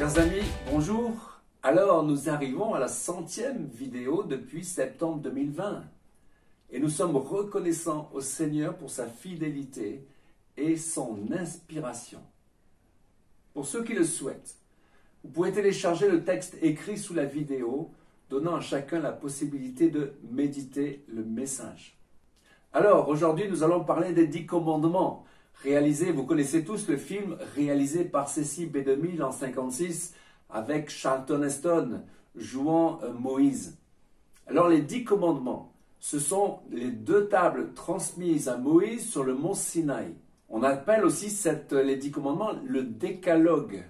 Chers amis, bonjour. Alors nous arrivons à la 100e vidéo depuis septembre 2020 et nous sommes reconnaissants au Seigneur pour sa fidélité et son inspiration. Pour ceux qui le souhaitent, vous pouvez télécharger le texte écrit sous la vidéo, donnant à chacun la possibilité de méditer le message. Alors aujourd'hui nous allons parler des 10 commandements. Vous connaissez tous le film réalisé par Cecil B. DeMille en 1956 avec Charlton Heston jouant Moïse. Alors les 10 commandements, ce sont les 2 tables transmises à Moïse sur le mont Sinaï. On appelle aussi les 10 commandements le décalogue.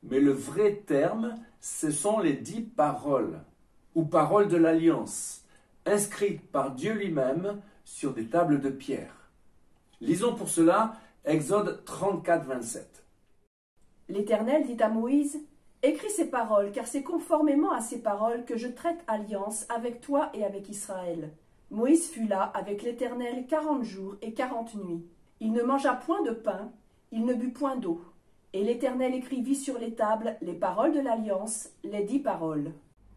Mais le vrai terme, ce sont les 10 paroles ou paroles de l'Alliance, inscrites par Dieu lui-même sur des tables de pierre. Lisons pour cela Exode 34, 27. L'Éternel dit à Moïse, « Écris ces paroles, car c'est conformément à ces paroles que je traite alliance avec toi et avec Israël. » Moïse fut là avec l'Éternel 40 jours et 40 nuits. Il ne mangea point de pain, il ne but point d'eau. Et l'Éternel écrivit sur les tables les paroles de l'alliance, les 10 paroles.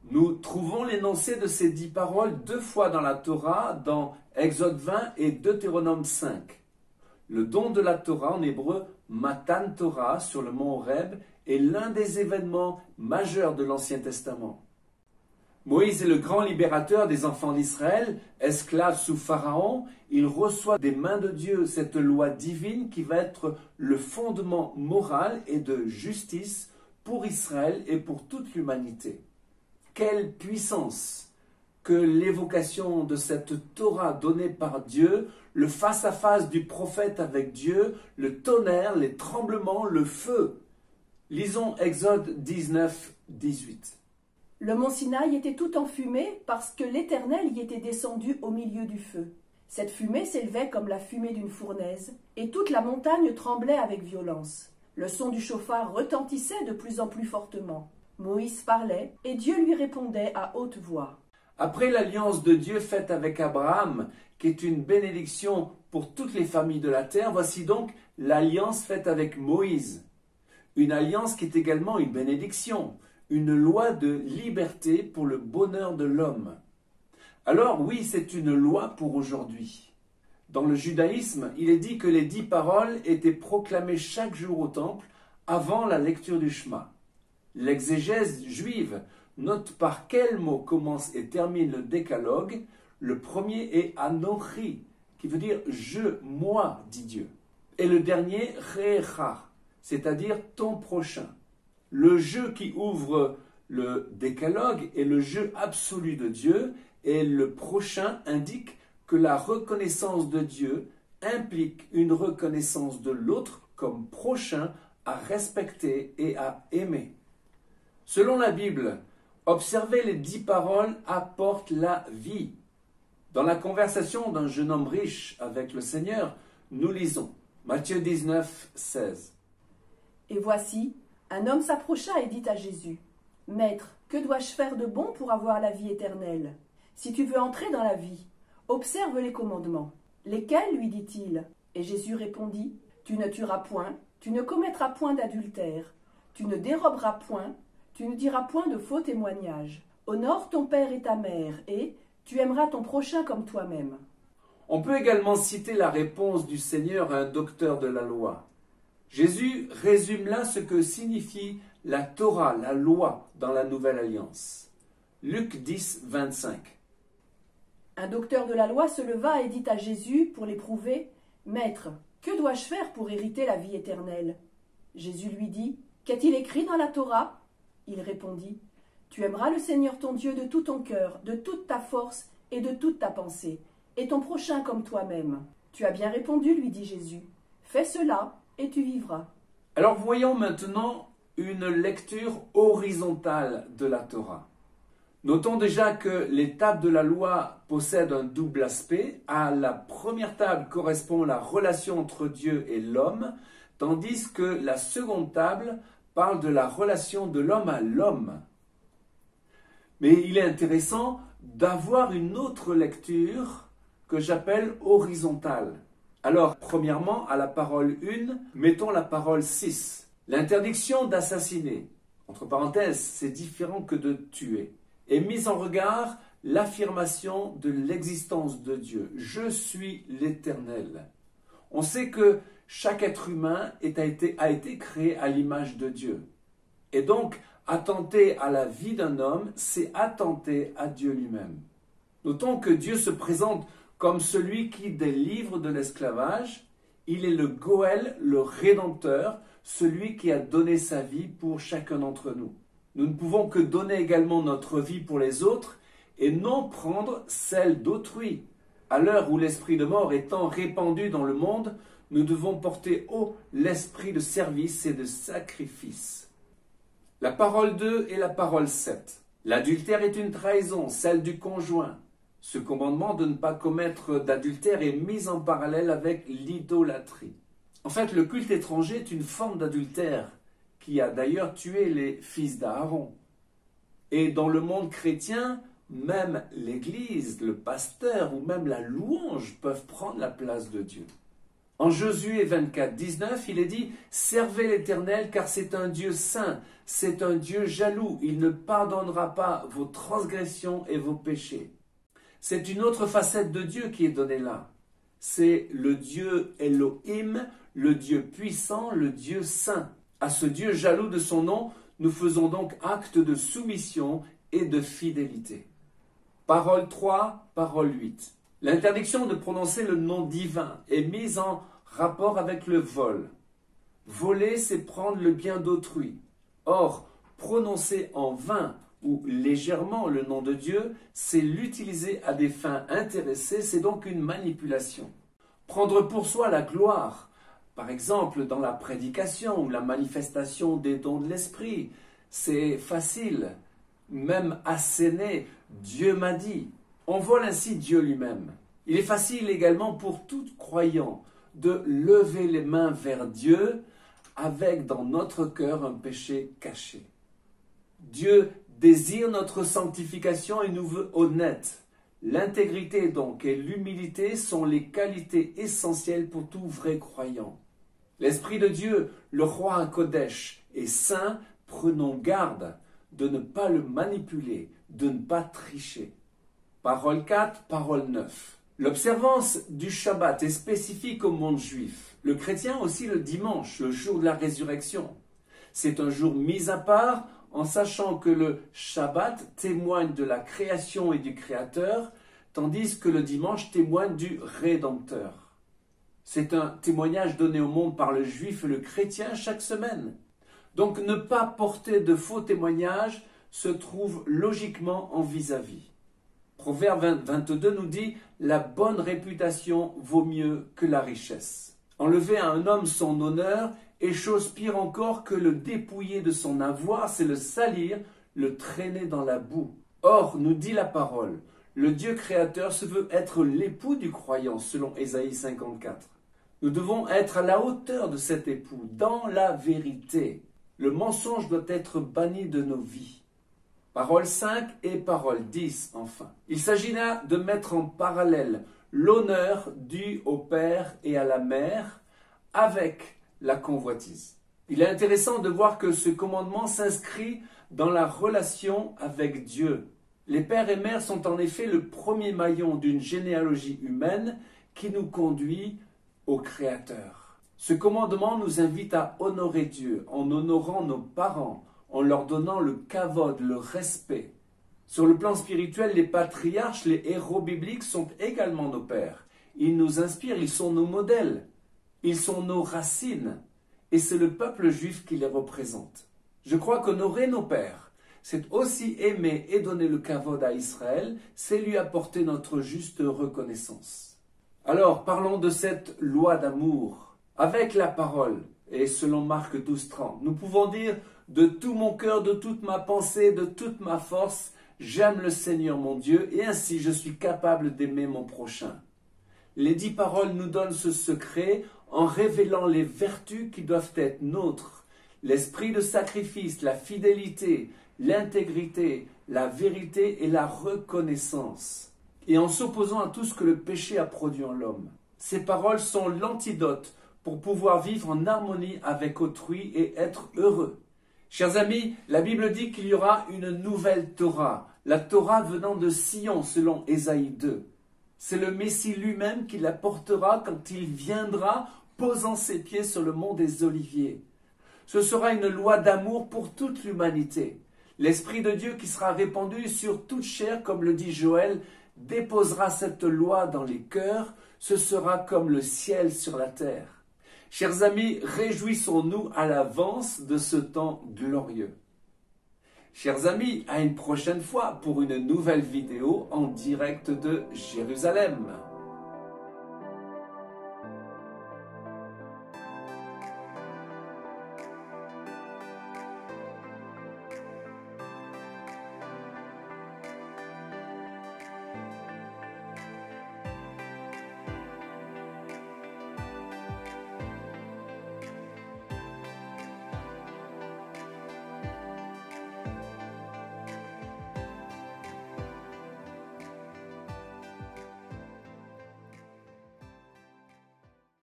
Nous trouvons l'énoncé de ces 10 paroles 2 fois dans la Torah, dans Exode 20 et Deutéronome 5. Le don de la Torah en hébreu, Matan Torah, sur le mont Horeb, est l'un des événements majeurs de l'Ancien Testament. Moïse est le grand libérateur des enfants d'Israël, esclave sous Pharaon. Il reçoit des mains de Dieu cette loi divine qui va être le fondement moral et de justice pour Israël et pour toute l'humanité. Quelle puissance que l'évocation de cette Torah donnée par Dieu, le face-à-face du prophète avec Dieu, le tonnerre, les tremblements, le feu. Lisons Exode 19, 18. Le mont Sinaï était tout en fumée parce que l'Éternel y était descendu au milieu du feu. Cette fumée s'élevait comme la fumée d'une fournaise, et toute la montagne tremblait avec violence. Le son du chauffard retentissait de plus en plus fortement. Moïse parlait, et Dieu lui répondait à haute voix. Après l'alliance de Dieu faite avec Abraham, qui est une bénédiction pour toutes les familles de la terre, voici donc l'alliance faite avec Moïse. Une alliance qui est également une bénédiction, une loi de liberté pour le bonheur de l'homme. Alors oui, c'est une loi pour aujourd'hui. Dans le judaïsme, il est dit que les 10 paroles étaient proclamées chaque jour au temple avant la lecture du Shema. L'exégèse juive note par quel mot commence et termine le décalogue. Le premier est Anochi, qui veut dire « je, moi », dit Dieu. Et le dernier, Recha, c'est-à-dire « ton prochain ». Le je qui ouvre le décalogue est le je absolu de Dieu, et le prochain indique que la reconnaissance de Dieu implique une reconnaissance de l'autre comme prochain à respecter et à aimer. Selon la Bible, observer les 10 paroles apporte la vie. Dans la conversation d'un jeune homme riche avec le Seigneur, nous lisons Matthieu 19, 16. Et voici, un homme s'approcha et dit à Jésus, « Maître, que dois-je faire de bon pour avoir la vie éternelle? Si tu veux entrer dans la vie, observe les commandements. » Lesquels, lui dit-il? Et Jésus répondit, « Tu ne tueras point, tu ne commettras point d'adultère, tu ne déroberas point, tu ne diras point de faux témoignages. Honore ton père et ta mère, et tu aimeras ton prochain comme toi-même. » On peut également citer la réponse du Seigneur à un docteur de la loi. Jésus résume là ce que signifie la Torah, la loi, dans la Nouvelle Alliance. Luc 10, 25. Un docteur de la loi se leva et dit à Jésus pour l'éprouver, « Maître, que dois-je faire pour hériter la vie éternelle ?» Jésus lui dit, « Qu'est-il écrit dans la Torah ?» Il répondit, « Tu aimeras le Seigneur ton Dieu de tout ton cœur, de toute ta force et de toute ta pensée, et ton prochain comme toi-même. » « Tu as bien répondu, lui dit Jésus. Fais cela, et tu vivras. » Alors voyons maintenant une lecture horizontale de la Torah. Notons déjà que les tables de la loi possèdent un double aspect. À la première table correspond la relation entre Dieu et l'homme, tandis que la seconde table parle de la relation de l'homme à l'homme. Mais il est intéressant d'avoir une autre lecture que j'appelle horizontale. Alors, premièrement, à la parole 1, mettons la parole 6. L'interdiction d'assassiner. entre parenthèses, c'est différent que de tuer, est mise en regard l'affirmation de l'existence de Dieu. Je suis l'Éternel. On sait que chaque être humain a été créé à l'image de Dieu. Et donc, attenter à la vie d'un homme, c'est attenter à Dieu lui-même. Notons que Dieu se présente comme celui qui délivre de l'esclavage. Il est le Goël, le Rédempteur, celui qui a donné sa vie pour chacun d'entre nous. Nous ne pouvons que donner également notre vie pour les autres et non prendre celle d'autrui. À l'heure où l'esprit de mort étant répandu dans le monde, nous devons porter haut l'esprit de service et de sacrifice. La parole 2 et la parole 7. L'adultère est une trahison, celle du conjoint. Ce commandement de ne pas commettre d'adultère est mis en parallèle avec l'idolâtrie. En fait, le culte étranger est une forme d'adultère qui a d'ailleurs tué les fils d'Aaron. Et dans le monde chrétien, même l'Église, le pasteur ou même la louange peuvent prendre la place de Dieu. En Josué 24, 19, il est dit « Servez l'Éternel car c'est un Dieu saint, c'est un Dieu jaloux, il ne pardonnera pas vos transgressions et vos péchés. » C'est une autre facette de Dieu qui est donnée là. C'est le Dieu Elohim, le Dieu puissant, le Dieu saint. À ce Dieu jaloux de son nom, nous faisons donc acte de soumission et de fidélité. Parole 3, parole 8. L'interdiction de prononcer le nom divin est mise en rapport avec le vol. Voler, c'est prendre le bien d'autrui. Or, prononcer en vain ou légèrement le nom de Dieu, c'est l'utiliser à des fins intéressées, c'est donc une manipulation. Prendre pour soi la gloire, par exemple dans la prédication ou la manifestation des dons de l'esprit, c'est facile. Même asséner, Dieu m'a dit. On vole ainsi Dieu lui-même. Il est facile également pour tout croyant de lever les mains vers Dieu avec dans notre cœur un péché caché. Dieu désire notre sanctification et nous veut honnêtes. L'intégrité donc et l'humilité sont les qualités essentielles pour tout vrai croyant. L'Esprit de Dieu, le roi Kodesh, est saint, prenons garde de ne pas le manipuler, de ne pas tricher. Parole 4, parole 9. L'observance du Shabbat est spécifique au monde juif. Le chrétien aussi le dimanche, le jour de la résurrection. C'est un jour mis à part en sachant que le Shabbat témoigne de la création et du Créateur, tandis que le dimanche témoigne du Rédempteur. C'est un témoignage donné au monde par le juif et le chrétien chaque semaine. Donc ne pas porter de faux témoignages se trouve logiquement en vis-à-vis. Proverbe 22 nous dit « La bonne réputation vaut mieux que la richesse ». Enlever à un homme son honneur est chose pire encore que le dépouiller de son avoir, c'est le salir, le traîner dans la boue. Or, nous dit la parole, le Dieu créateur se veut être l'époux du croyant, selon Ésaïe 54. Nous devons être à la hauteur de cet époux, dans la vérité. Le mensonge doit être banni de nos vies. Parole 5 et parole 10, enfin. Il s'agit là de mettre en parallèle l'honneur dû au père et à la mère avec la convoitise. Il est intéressant de voir que ce commandement s'inscrit dans la relation avec Dieu. Les pères et mères sont en effet le premier maillon d'une généalogie humaine qui nous conduit au Créateur. Ce commandement nous invite à honorer Dieu en honorant nos parents, en leur donnant le kavod, le respect. Sur le plan spirituel, les patriarches, les héros bibliques sont également nos pères. Ils nous inspirent, ils sont nos modèles, ils sont nos racines, et c'est le peuple juif qui les représente. Je crois qu'honorer nos pères, c'est aussi aimer et donner le kavod à Israël, c'est lui apporter notre juste reconnaissance. Alors, parlons de cette loi d'amour. Avec la parole, et selon Marc 12:30, nous pouvons dire « De tout mon cœur, de toute ma pensée, de toute ma force, j'aime le Seigneur mon Dieu, et ainsi je suis capable d'aimer mon prochain. » Les 10 paroles nous donnent ce secret en révélant les vertus qui doivent être nôtres. L'esprit de sacrifice, la fidélité, l'intégrité, la vérité et la reconnaissance. Et en s'opposant à tout ce que le péché a produit en l'homme. Ces paroles sont l'antidote pour pouvoir vivre en harmonie avec autrui et être heureux. Chers amis, la Bible dit qu'il y aura une nouvelle Torah, la Torah venant de Sion selon Ésaïe 2. C'est le Messie lui-même qui la portera quand il viendra, posant ses pieds sur le mont des Oliviers. Ce sera une loi d'amour pour toute l'humanité. L'Esprit de Dieu qui sera répandu sur toute chair, comme le dit Joël, déposera cette loi dans les cœurs, ce sera comme le ciel sur la terre. Chers amis, réjouissons-nous à l'avance de ce temps glorieux. Chers amis, à une prochaine fois pour une nouvelle vidéo en direct de Jérusalem.